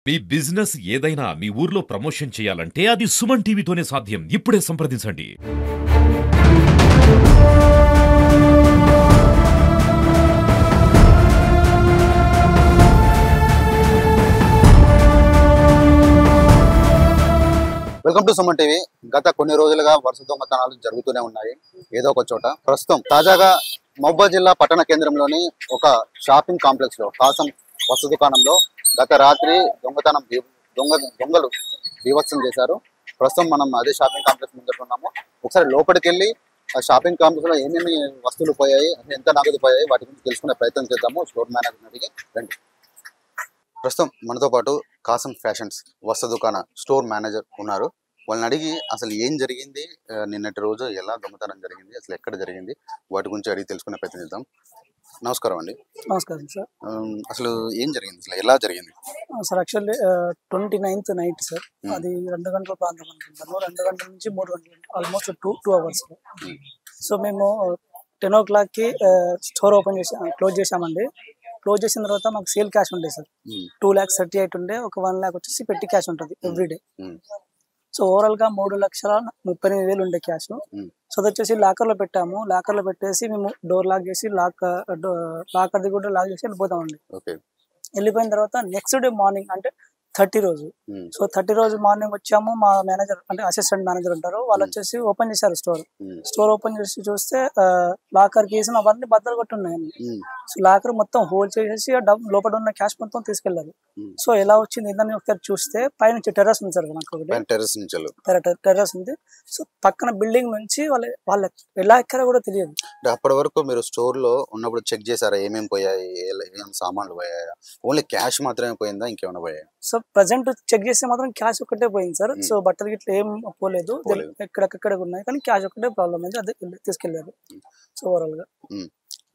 మీ business ఏదైనా మీ ఊర్లో promotion చేయాలంటే అది సుమన్ టీవీతోనే సాధ్యం. ఇప్పుడే సంప్రదించండి. Welcome to Suman TV. గత కొన్ని రోజులుగా వరుస దొంగతనాలు జరుగుతూనే ఉన్నాయి ఏదో ఒక చోట. ప్రస్తుతం తాజాగా మహబూబాబాద్ జిల్లా పట్టణ కేంద్రంలోని ఒక షాపింగ్ కాంప్లెక్స్ లో కాసం వస్తు దుకాణంలో గత రాత్రి దొంగలు బీభత్సం చేశారు. ప్రస్తుతం మనం అదే షాపింగ్ కాంప్లెక్స్ ముందు ఉన్నాము. ఒకసారి లోపలికి వెళ్ళి ఆ షాపింగ్ కాంప్లెక్స్ లో ఏమేమి వస్తువులు పోయాయి, ఎంత నగదు పోయాయి, వాటి గురించి తెలుసుకునే ప్రయత్నం చేద్దాము. స్టోర్ మేనేజర్ అడిగి రండి. ప్రస్తుతం మనతో పాటు కాసం ఫ్యాషన్స్ వస్త్ర దుకాణ స్టోర్ మేనేజర్ ఉన్నారు. వాళ్ళని అడిగి అసలు ఏం జరిగింది, నిన్నటి రోజు ఎలా దొంగతనం జరిగింది, అసలు ఎక్కడ జరిగింది, వాటి గురించి అడిగి తెలుసుకునే ప్రయత్నం చేద్దాం. నమస్కారం అండి. నమస్కారం సార్. అసలు ఏం జరిగింది, అసలు ఎలా జరిగింది sir? Actually 29th night sir, అది 2 గంటల ప్రాంతం అనుకుంటాను. 2 గంటల నుంచి 3 గంటలు, ఆల్మోస్ట్ 2 hours. సో మేము 10 o'clockకి స్టోర్ క్లోజ్ చేసామండి. క్లోజ్ చేసిన తర్వాత మాకు సేల్ క్యాష్ ఉండే సార్. 2,38,000 ఉండే, ఒక 1 lakh వచ్చేసి పెట్టి క్యాష్ ఉంటుంది ఎవ్రీడే. సో ఓవరాల్ గా 3,38,000 ఉండే క్యాష్. సో అది వచ్చేసి లాకర్ లో పెట్టాము. లాకర్ లో పెట్టేసి మేము డోర్ లాక్ చేసి లాకర్ది కూడా లాక్ చేసి వెళ్ళిపోతామండి. వెళ్ళిపోయిన తర్వాత నెక్స్ట్ డే మార్నింగ్ అంటే 30 రోజు. సో 30 రోజు మార్నింగ్ వచ్చాము. మా మేనేజర్ అంటే అసిస్టెంట్ మేనేజర్ ఉంటారు, వాళ్ళు వచ్చేసి ఓపెన్ చేశారు స్టోర్ ఓపెన్ చేసి చూస్తే లాకర్ కేసు అవన్నీ బద్దలు కొట్టి ఉన్నాయండి. సో లాకర్ మొత్తం హోల్డ్ చేసేసి లోపల ఉన్న క్యాష్ మొత్తం తీసుకెళ్లారు. సో ఎలా వచ్చింది ఏందని ఒకసారి చూస్తే పైన టెర్రస్ ఉంది సార్, నాకు టెర్రస్ ఉంది. సో పక్కన బిల్డింగ్ నుంచి వాళ్ళ ఎలా ఎక్కారో కూడా తెలియదు. అప్పటి వరకు మీరు స్టోర్ లో ఉన్నప్పుడు చెక్ చేశారా, ఏమేమి పోయాయి, ఏమేమి సామాన్లు పోయాయా, ఓన్లీ క్యాష్ మాత్రమే పోయిందా, ఇంకేమైనా పోయాయి? సో ప్రజెంట్ చెక్ చేస్తే మాత్రం క్యాష్ ఒక్కటే పోయింది సార్. సో బట్టలు గిట్ల ఏం పోలేదు, ఎక్కడెక్కడ ఉన్నాయి, కానీ క్యాష్ ఒక్కటే ప్రాబ్లం అయింది, అదే తీసుకెళ్లారు. సో ఓవరాల్ గా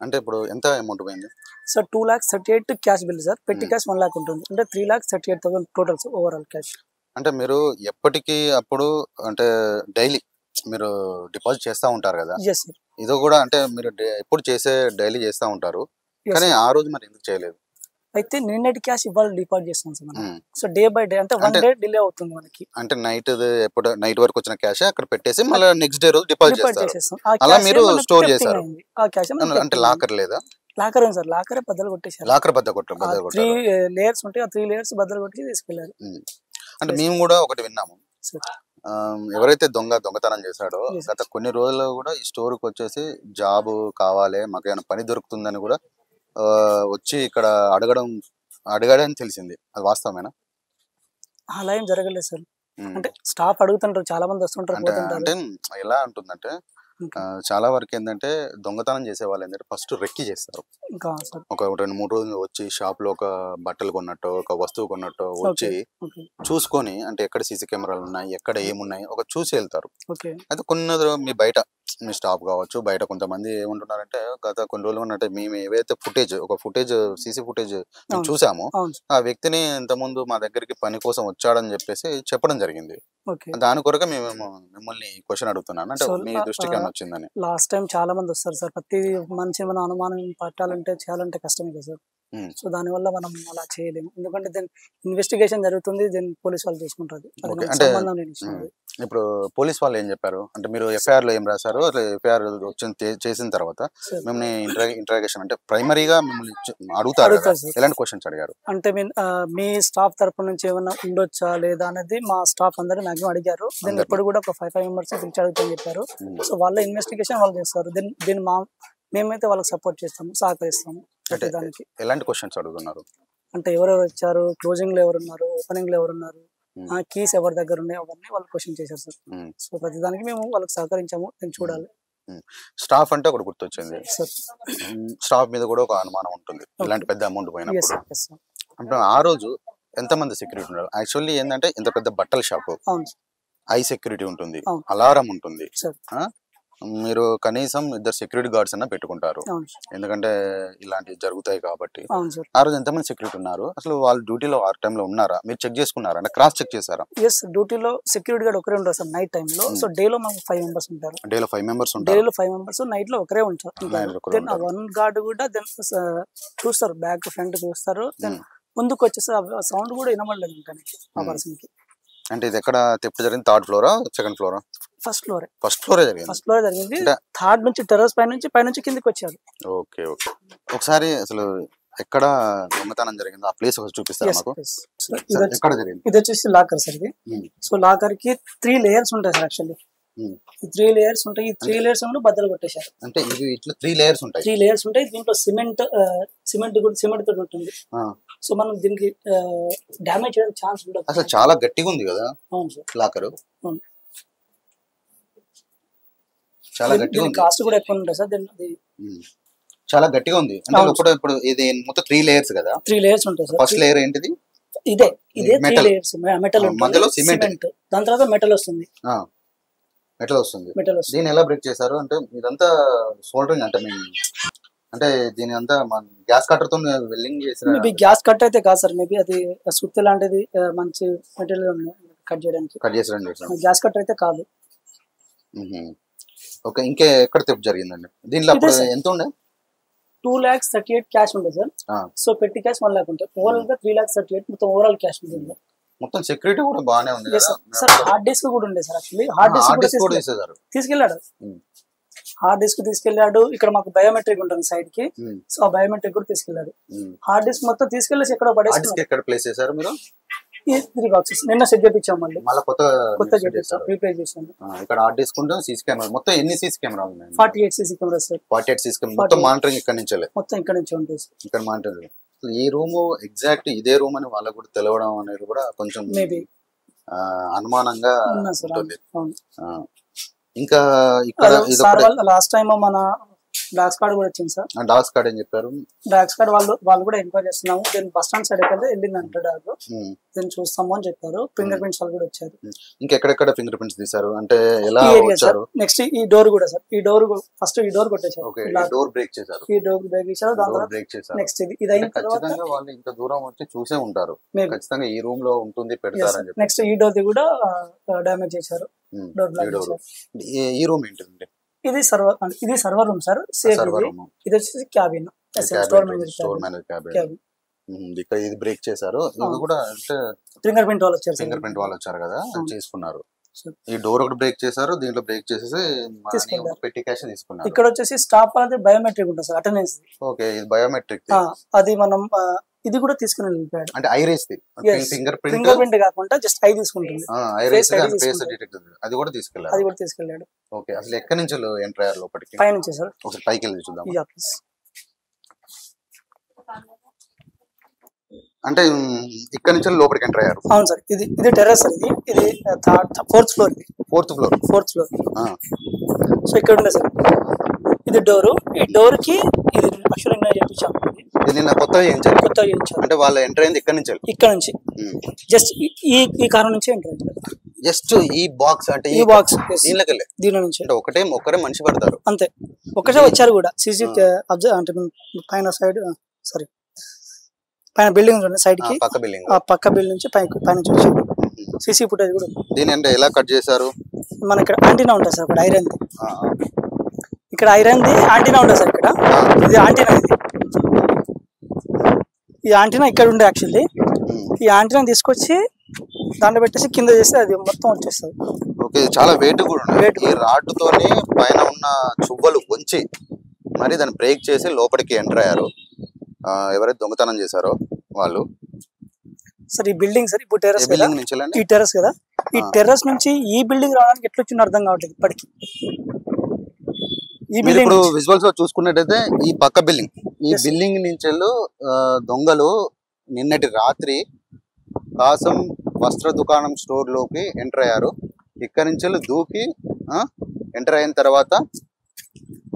అంటే ఇప్పుడు ఎంత అమౌంట్ పోయింది సార్? 2,38,000 cash bill sir. పెట్టి క్యాష్ 1 lakh ఉంటుంది, అంటే 3,38,000 టోటల్ ఓవరాల్ క్యాష్. అంటే మీరు ఎప్పటికీ అప్పుడు అంటే డైలీ మీరు డిపాజిట్ చేస్తా ఉంటారు కదా, ఇదో కూడా అంటే మీరు ఎప్పుడు డైలీ చేస్తా ఉంటారు, కానీ ఆ రోజు మరి ఎందుకు చేయలేదు? అయితే నిన్నటి క్యాష్ ఇవాళ డిపాజిట్ చేస్తాం సార్ మనం. సో డే బై డే అంటే 1 day డిలే అవుతుంది మనకి. అంటే నైట్ వరకు వచ్చిన క్యాష్ అక్కడ పెట్టేసి మళ్ళీ నెక్స్ట్ డే రోజు డిపాజిట్ చేస్తాం. అలా మీరు స్టోర్ చేశారు. అంటే లాకర్ లేదా? లాకర్ ఉంది సార్, లాకర్ బద్దలు కొట్టేశారు. లాకర్ బద్దలు కొట్టారు. 3 layers ఉంటాయి, ఆ 3 layers బద్దలు కొట్టి తీసుకెళ్లారు. అంటే మేము కూడా ఒకటి విన్నాము, ఎవరైతే దొంగతనం చేశాడో గత కొన్ని రోజుల్లో కూడా ఈ స్టోర్ కి వచ్చేసి జాబ్ కావాలి, మాకు ఏమైనా పని దొరుకుతుందని కూడా వచ్చి ఇక్కడ అడగడని తెలిసింది, అది వాస్తవమేనా? అలా ఏం జరగలేదు సార్. అంటే స్టాఫ్ అడుగుతుంటారు, చాలా మంది వస్తుంటారు. అంటే ఎలా ఉంటుందంటే చాలా వరకు ఏంటంటే దొంగతనం చేసే వాళ్ళు ఏంటంటే ఫస్ట్ రెక్కి చేస్తారు. ఒక 2-3 రోజులు వచ్చి షాప్ లో ఒక బట్టలు కొన్నట్టు, ఒక వస్తువు కొన్నట్టు వచ్చి చూసుకొని, అంటే ఎక్కడ సీసీ కెమెరాలు ఉన్నాయి, ఎక్కడ ఏమున్నాయి ఒక చూసి వెళ్తారు. అయితే కొన్ని మీ బయట మీ స్టాఫ్ కావచ్చు, బయట కొంతమంది ఏమంటున్నారంటే గత కొన్ని రోజులు ఉన్నట్టే మేము ఏవైతే సీసీ ఫుటేజ్ చూసాము, ఆ వ్యక్తిని ఇంతకుముందు మా దగ్గరికి పని కోసం వచ్చాడని చెప్పేసి చెప్పడం జరిగింది. దాని కొరకు మేము మిమ్మల్ని క్వశ్చన్ అడుగుతున్నాను, అంటే మీ దృష్టికి వచ్చిందని. లాస్ట్ టైం చాలా మంది వస్తారు సార్, ప్రతి మనిషి మన అనుమానం చేయాలంటే కష్టమే కదా సార్. సో దాని వల్ల మనం అలా చేయలేము, ఎందుకంటే దీని ఇన్వెస్టిగేషన్ జరుగుతుంది, దీన్ని పోలీస్ వాళ్ళు చూసుకుంటారు. ఇప్పుడు పోలీస్ వాళ్ళు ఏం చెప్పారు అంటే మీరు ఎఫ్ఐఆర్ లో ఏం రాశారు, ఎఫ్ఐఆర్ చేసిన తర్వాత మిమ్మల్ని ఇంటరాగేషన్ అంటే ప్రైమరీగా మిమ్మల్ని అడుగుతారు, ఎలాంటి క్వశ్చన్స్ అడిగారు? అంటే మీ స్టాఫ్ తరపు నుంచి ఏమైనా ఉండొచ్చా లేదా అనేది మా స్టాఫ్ అందరూ మాక్సిమం అడిగారు. దీన్ని ఎప్పుడు కూడా ఒక 5 members పిలిచి అడుగుతామని చెప్పారు. సో వాళ్ళ ఇన్వెస్టిగేషన్ వాళ్ళు చేస్తారు. దీన్ని మేమైతే వాళ్ళకి సపోర్ట్ చేస్తాము, సహకరిస్తాము. దానికి ఎలాంటి క్వశ్చన్స్ అడుగుతున్నారు అంటే ఎవరెవరు వచ్చారు, క్లోజింగ్ లో ఎవరున్నారు, ఓపెనింగ్ లో ఎవరున్నారు, కీస్ ఎవరి దగ్గర ఉన్నాయి, అవన్నీ వాళ్ళు క్వశ్చన్ చేశారు సార్. సో ప్రతిదానికి మేము వాళ్ళకి సహకరించాము, నేను చూడాలి. స్టాఫ్ అంటే ఒకటి గుర్తొచ్చింది, స్టాఫ్ మీద కూడా ఒక అనుమానం ఉంటుంది ఇలాంటి పెద్ద అమౌంట్ పోయినప్పుడు. అంటే ఆ రోజు ఎంతమంది సెక్యూరిటీ ఉన్నారు? యాక్చువల్లీ ఏంటంటే ఇంత పెద్ద బట్టల షాప్, ఐ సెక్యూరిటీ ఉంటుంది, అలారం ఉంటుంది, మీరు కనీసం 2 security guards అన్న పెట్టుకుంటారు, ఎందుకంటే ఇలాంటివి జరుగుతాయి కాబట్టి. ఆ రోజు ఎంతమంది సెక్యూరిటీ ఉన్నారు, అసలు వాళ్ళు డ్యూటీలో ఆ టైంలో ఉన్నారా, మీరు చెక్ చేసుకున్నారా, అంటే క్రాస్ చెక్ చేశారా? డ్యూటీలో సెక్యూరిటీ గార్డ్ ఒకరే ఉంటారు సార్ నైట్ టైంలో. సో డేలో మాకు 5 members ఉంటారు. డేలో 5 members నైట్ లో ఒకరే ఉంటారు. 1 guard కూడా చూస్తారు, బ్యాక్ ఫ్రంట్ చూస్తారు. దెన్ ముందుకు వచ్చేసి సౌండ్ కూడా వినబడలేదు ఇంకా ఆ పర్సన్ కి. అంటే ఇది ఎక్కడ థెఫ్ట్ జరిగింది? Third flora second flora? First floor జరిగింది. ఫస్ట్ ఫ్లోర్ జరిగింది. థర్డ్ నుంచి టెర్రస్ పైనుంచి కిందికి వచ్చారు. Okay okay. ఒకసారి అసలు ఎక్కడ దొంగతనం జరిగింది ఆ ప్లేస్ చూపిస్తారు మాకు. ఎక్కడ జరిగింది? ఇది వచ్చేసి లాకర్ సార్ ఇది. సో లాకర్ కి 3 లేయర్స్ ఉంటాయి సార్. యాక్చువల్లీ 3 లేయర్స్ ఉంటాయి. ఈ 3 లేయర్స్ బద్దలు కొట్టేశారు. అంటే ఇవి ఇట్లా 3 లేయర్స్ ఉంటాయి. 3 లేయర్స్ ఉంటాయి. దీంట్లో సిమెంట్ తోటి ఉంటుంది. సో మనం దీనికి డ్యామేజ్ చేయడానికి ఛాన్స్ ఉండదు. అసలు చాలా గట్టిగా ఉంది కదా. అవును సార్. లాకర్ చాలా గట్టిగా ఉంది. కాస్ట్ కూడా ఎక్కువ ఉంటుంది సార్. చాలా గట్టిగా ఉంది. అంటే ఇప్పుడు ఇది మొత్తం 3 లేయర్స్ కదా. 3 లేయర్స్ ఉంటాయి సార్. ఫస్ట్ లేయర్ ఏంటిది? ఇదే 3 లేయర్స్. మెటల్ మధ్యలో సిమెంట్, దాని తర్వాత మెటల్ వస్తుంది. దీన్ని ఎలా బ్రేక్ చేశారు? అంటే ఇదంతా సోల్డరింగ్ అంటే దీని అంతా గ్యాస్ కట్టర్ తో వెల్డింగ్ చేసిన. గ్యాస్ కట్ అయితే కాదు సార్. మేబీ అది సుత్తి లాంటిది మంచి మెటీరియల్ కట్ చేయడానికి. గ్యాస్ కట్టర్ అయితే కాదు. ఓకే. ఇంకా ఎక్కడ తెప్పు జరిగిందండి దీనిలో? ఎంత ఉండే? 2,38,000 క్యాష్ ఉంటుంది సార్. సో పెట్టి క్యాష్ 1 lakh ఉంటుంది. ఓవరాల్ గా 3,38,000 మొత్తం ఓవరాల్ క్యాష్ ఉంటుంది. మొత్తం సెక్యూరిటీ కూడా బాగానే ఉంది సార్. హార్డ్ డిస్క్ కూడా ఉండే సార్. యాక్చువల్లీ హార్డ్ డిస్క్ కూడా తీసుకెళ్ళాడు. హార్డ్ డిస్క్ తీసుకెళ్ళాడు. ఇక్కడ మాకు బయోమెట్రిక్ ఉంటుంది సైడ్ కి. సో ఆ బయోమెట్రిక్ కూడా తీసుకెళ్ళాడు. హార్డ్ డిస్క్ మొత్తం తీసుకెళ్ళేసి ఎక్కడో పడేసి ఎక్కడ ప్లేస్ చేశారు మీరు? ఈ 3 బాక్సెస్ నిన్న సెట్ చేయించాం. మళ్ళీ కొత్త చేయించాం. రీప్లేస్ చేసాము. ఇక్కడ హార్డ్ డిస్క్ ఉంటుంది. సీసీ కెమెరా మొత్తం ఎన్ని సీసీ కెమెరాలు ఉన్నాయి? 48 CC cameras sir. 48 CC camera. మొత్తం మానిటరింగ్ ఇక్కడ నుంచే? మొత్తం ఇక్కడ నుంచి ఉంటుంది. ఇక్కడ మానిటరింగ్. ఈ రూమ్ ఎగ్జాక్ట్ ఇదే రూమ్ అని వాళ్ళకు కూడా తెలవడం అనేది కూడా కొంచెం మేబీ అనుమానంగా ఉంటుంది. ఇంకా ఇక్కడ లాస్ట్ టైం మన డాక్స్ కార్డ్ కూడా వచ్చింది సార్. డాక్స్ కార్డ్ ఏం చెప్పారు? డాక్స్ కార్డ్ వాళ్ళు కూడా ఎంక్వైరీ చేస్తున్నాము. దీని బస్ స్టాండ్ సైడ్ అయితే వెళ్ళింది అంటే డాగ్ దీన్ని చూస్తాము అని చెప్పారు. ఫింగర్ ప్రింట్స్ వాళ్ళు కూడా వచ్చారు. ఇంకెక్కడెక్కడ ఫింగర్ ప్రింట్స్ తీసారు? అంటే ఎలా వచ్చారు? నెక్స్ట్ ఈ డోర్ కూడా సార్. ఈ డోర్ ఫస్ట్ ఈ డోర్ కొట్టేశారు. డోర్ బ్రేక్ చేశారు. ఈ డోర్ బ్రేక్ చేశారు. దాని తర్వాత బ్రేక్ చేశారు. నెక్స్ట్ ఇది అయిన తర్వాత వాళ్ళు ఇంత దూరం వచ్చి చూసే ఉంటారు. ఖచ్చితంగా ఈ రూమ్ లో ఉంటుంది పెడతారని చెప్పి. నెక్స్ట్ ఈ డోర్ ది కూడా డ్యామేజ్ చేశారు. డోర్ బ్లాక్ చేశారు. ఈ రూమ్ ఏంటంటే ఇది సర్వర్ రూమ్ సార్. సేఫ్ ఇది వచ్చేసి క్యాబిన్. Store manager cabin. ఇక్కడ ఇది బ్రేక్ చేశారు. ఇది కూడా అంటే ఫింగర్ ప్రింట్ వాళ్ళు వచ్చారు కదా చేసుకున్నారు. ఈ డోర్ ఒకటి బ్రేక్ చేశారు. దీంట్లో బ్రేక్ చేసేసి పెట్టి క్యాష్ తీసుకున్నారు. ఇక్కడ వచ్చేసి స్టాఫ్ అనేది బయోమెట్రిక్ ఉంటుంది సార్. అటెండెన్స్. ఓకే. ఇది బయోమెట్రిక్. అది మనం ఇది కూడా తీసుకుని వెళ్ళిపోయాడు. అంటే ఐరిస్ ఫింగర్ ప్రింట్ కాకుండా జస్ట్ ఐ తీసుకుంటుంది. అది కూడా తీసుకెళ్ళాడు. ఓకే. అసలు ఎక్కడి నుంచి ఎంటర్ అయ్యారు లోపలికి? పై నుంచి సార్. ఒకసారి పైకి వెళ్ళి చూద్దాం. అంటే ఇక్కడ నుంచి లోపలికి ఎంటర్ అయ్యారు. అవును సార్. ఇది టెర్రస్ సార్. ఇది 4th ఫ్లోర్. సో ఇక్కడ ఉండే సార్. ఇది డోర్. ఈ డోర్ కి ఇది అష్యూరింగ్ చేయించాము. నిన్న కొత్తగా చేయించారు. అంటే వాళ్ళు ఎంటర్ అయింది ఇక్కడ నుంచి. జస్ట్ ఈ కారణం నుంచి ఎంటర్ అయ్యారు. జస్ట్ ఈ బాక్స్ అంటే ఈ బాక్స్ దీని నుంచి ఒక్కరే మనిషి పడతారు అంతే. ఒకటే వచ్చారు కూడా. సీసీ అంటే పైన సైడ్ సారీ పైన బిల్డింగ్ సైడ్ కి పక్క బిల్డింగ్ నుంచి పైనుంచి వచ్చారు. సీసీ ఫుటేజ్ కూడా. దీని అంటే ఎలా కట్ చేశారు? మన ఇక్కడ యాంటీనా ఉంటుంది సార్. ఇక్కడ ఐరన్ ది యాంటీనా ఉంటుంది సార్. ఇక్కడ ఇది యాంటీనా. ఈ యాంటీనా ఇక్కడ ఉండే యాక్చువల్లీ. ఈ యాంటీనా తీసుకొచ్చి దాంట్లో పెట్టేసి కింద చేస్తే అది మొత్తం వచ్చేస్తుంది. ఓకే. చాలా వెయిట్ కూడా ఈ రాడ్డుతోని పైన ఉన్న చువ్వలు ఉంచి మరి దాన్ని బ్రేక్ చేసి లోపలికి ఎంటర్ అయ్యారు. ఎవరైతే దొంగతనం చేశారో వాళ్ళు. సార్ ఈ బిల్డింగ్ సార్ ఇప్పుడు టెర్రస్ ఈ టెర్రస్ కదా. ఈ టెర్రస్ నుంచి ఈ బిల్డింగ్ రావడానికి ఎట్లా వచ్చిందో అర్థం కావట్లేదు ఇప్పటికి. ఇప్పుడు విజువల్స్ లో చూసుకున్నట్టయితే ఈ పక్క బిల్డింగ్ నుంచి దొంగలు నిన్నటి రాత్రి కాసం వస్త్ర దుకాణం స్టోర్ లోకి ఎంటర్ అయ్యారు. ఇక్కడ నుంచి దూకి ఎంటర్ అయిన తర్వాత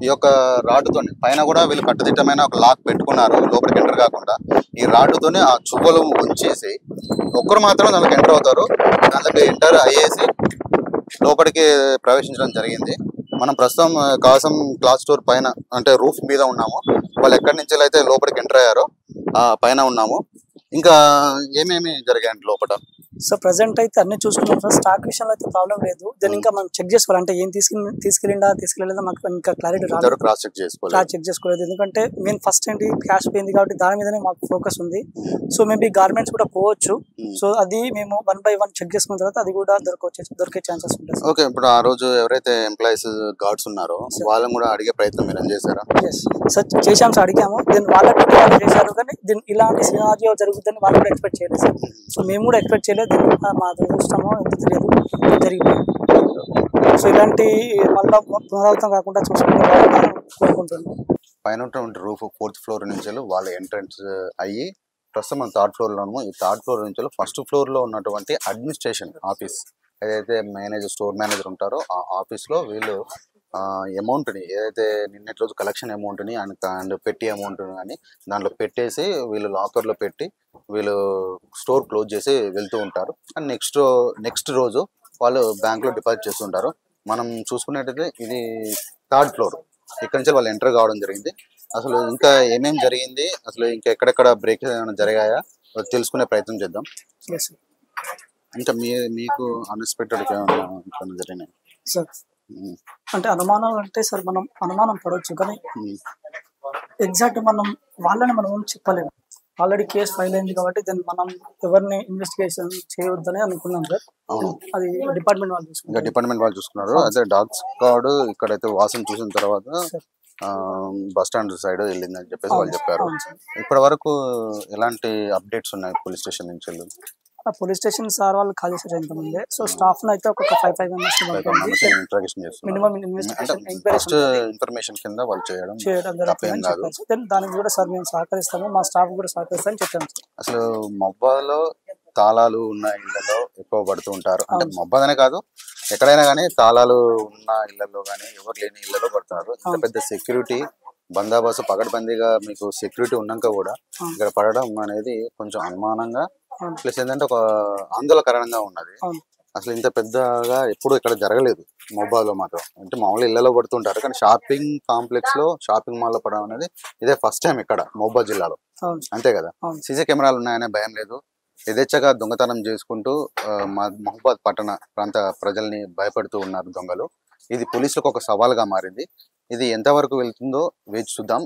ఈ యొక్క రాడ్డుతోని పైన కూడా వీళ్ళు కట్టుదిట్టమైన ఒక లాక్ పెట్టుకున్నారు లోపలికి ఎంటర్ కాకుండా. ఈ రాడ్డుతోని ఆ చువ్వలు ఉంచేసి ఒక్కరు మాత్రం దానికి ఎంటర్ అవుతారు. దానికి ఎంటర్ అయ్యేసి లోపలికి ప్రవేశించడం జరిగింది. మనం ప్రస్తుతం కాసం క్లాత్ స్టోర్ పైన అంటే రూఫ్ మీద ఉన్నాము. వాళ్ళు ఎక్కడి నుంచి అయితే లోపలికి ఎంటర్ అయ్యారో ఆ పైన ఉన్నాము. ఇంకా ఏమేమి జరిగాయండి లోపల? సో ప్రజెంట్ అయితే అన్ని చూసుకున్నాం సార్. స్టాక్ విషయంలో అయితే ప్రాబ్లం లేదు. దాన్ని ఇంకా మనం చెక్ చేసుకోవాలి, అంటే ఏం తీసుకెళ్ళలేదా మాకు ఇంకా క్లారిటీ రాలేదు. క్రాస్ చెక్ చేసుకోలేదు. ఎందుకంటే మెయిన్ ఫస్ట్ ఏంటి క్యాష్ పోయింది కాబట్టి దాని మీదనే మాకు ఫోకస్ ఉంది. సో మేబీ గార్మెంట్స్ కూడా పోవచ్చు. సో అది మేము 1 by 1 చెక్ చేసుకున్న తర్వాత అది కూడా దొరికే ఛాన్సెస్ ఉంటాయి. ఓకే, ఇప్పుడు ఆ రోజు ఎవరైతే ఎంప్లాయీస్ గార్డ్స్ ఉన్నారో వాళ్ళని కూడా అడిగే ప్రయత్నం మీరు చేశారా? సార్ చేశాం సార్, అడిగాము. దీన్ని వాళ్ళ డ్యూటీ వాళ్ళు చేశారు, కానీ దీన్ని ఇలాంటి సినారియో జరుగుతుందని వాళ్ళు కూడా ఎక్స్పెక్ట్ చేయలేదు సార్. సో మేము కూడా ఎక్స్పెక్ట్ చేయలేదు. మా దురదృష్టమో ఎంత తెలియదు జరిగిపోయింది. సో ఇలాంటి మళ్ళీ పునరావృతం కాకుండా చూసుకుంటే కోరుకుంటున్నాం. పైన రూఫ్ 4th ఫ్లోర్ నుంచి వాళ్ళ ఎంట్రన్స్ అయ్యి ప్రస్తుతం మనం 3rd ఫ్లోర్ లో ఉన్నాము. ఈ 3rd ఫ్లోర్ నుంచి 1st ఫ్లోర్ లో ఉన్నటువంటి అడ్మినిస్ట్రేషన్ ఆఫీస్ ఏదైతే స్టోర్ మేనేజర్ ఉంటారో ఆ ఆఫీస్ లో వీళ్ళు అమౌంట్ని ఏదైతే నిన్నటి రోజు కలెక్షన్ అమౌంట్ని అండ్ పెట్టి అమౌంట్ అని దాంట్లో పెట్టేసి వీళ్ళు లాకర్లో పెట్టి వీళ్ళు స్టోర్ క్లోజ్ చేసి వెళ్తూ ఉంటారు. అండ్ నెక్స్ట్ రోజు వాళ్ళు బ్యాంక్లో డిపాజిట్ చేస్తుంటారు. మనం చూసుకున్నట్టయితే ఇది 3rd ఫ్లోర్. ఇక్కడ నుంచి వాళ్ళు ఎంటర్ కావడం జరిగింది. అసలు ఇంకా ఏమేం జరిగింది, అసలు ఇంకా ఎక్కడెక్కడ బ్రేక్ ఏమైనా జరిగాయా తెలుసుకునే ప్రయత్నం చేద్దాం. ఇంకా మీకు అన్ఎక్స్పెక్టెడ్ ఏమైనా జరిగినాయి సార్? అంటే అనుమానాలు అంటే సార్ మనం అనుమానం పడవచ్చు, కానీ ఎగ్జాక్ట్ వాళ్ళని మనం ఏం చెప్పలేము. ఆల్రెడీ కేసు ఫైల్ అయింది కాబట్టి దాన్ని మనం ఎవరిని ఇన్వెస్టిగేషన్ చేయవద్దని అనుకున్నాం సార్. అది డిపార్ట్మెంట్ వాళ్ళు చూసుకున్నారు. అదే డాగ్ స్క్వాడ్ ఇక్కడైతే వాసన చూసిన తర్వాత బస్ స్టాండ్ సైడ్ వెళ్ళిందని చెప్పేసి వాళ్ళు చెప్పారు. ఇప్పటి వరకు ఎలాంటి అప్డేట్స్ ఉన్నాయి పోలీస్ స్టేషన్ నుంచి? పోలీస్ స్టేషన్ సార్ వాళ్ళు కాల్ చేశారు ఇంతకుముందే. సో స్టాఫ్ అయితే ఒక 5 మెంబర్స్ మినిమం ఇన్ఫర్మేషన్ కింద వాళ్ళు చేయడం దానికి కూడా సార్ మేము సహకరిస్తాము, మా స్టాఫ్ కూడా సహకరిస్తామని చెప్పాము. అసలు మొబ్బాలో తాళాలు ఉన్న ఇళ్లలో ఎక్కువ పడుతూ ఉంటారు. అంటే మొబ్బాదనే కాదు, ఎక్కడైనా కానీ తాళాలు ఉన్న ఇళ్లలో కానీ ఎవరు లేని ఇళ్లలో పడుతున్నారు. ఇంత పెద్ద సెక్యూరిటీ బందోబస్తు పకడ్బందీగా మీకు సెక్యూరిటీ ఉన్నాక కూడా ఇక్కడ పడడం అనేది కొంచెం అనుమానంగా ప్లస్ ఏంటంటే ఒక ఆందోళనకరంగా ఉన్నది. అసలు ఇంత పెద్దగా ఎప్పుడు ఇక్కడ జరగలేదు మొబైల్లో మాత్రం. అంటే మామూలు ఇళ్లలో పడుతుంటారు, కానీ షాపింగ్ కాంప్లెక్స్ లో షాపింగ్ మాల్ లో పడడం అనేది ఇదే ఫస్ట్ టైం ఇక్కడ మహబూబాద్ జిల్లాలో. అంతే కదా, సీసీ కెమెరాలు ఉన్నాయనే భయం లేదు. యథేచ్ఛగా దొంగతనం చేసుకుంటూ మహబూబాద్ పట్టణ ప్రాంత ప్రజల్ని భయపడుతూ ఉన్నారు దొంగలు. ఇది పోలీసులకు ఒక సవాల్గా మారింది. ఇది ఎంతవరకు వెళ్తుందో వేచి చూద్దాం.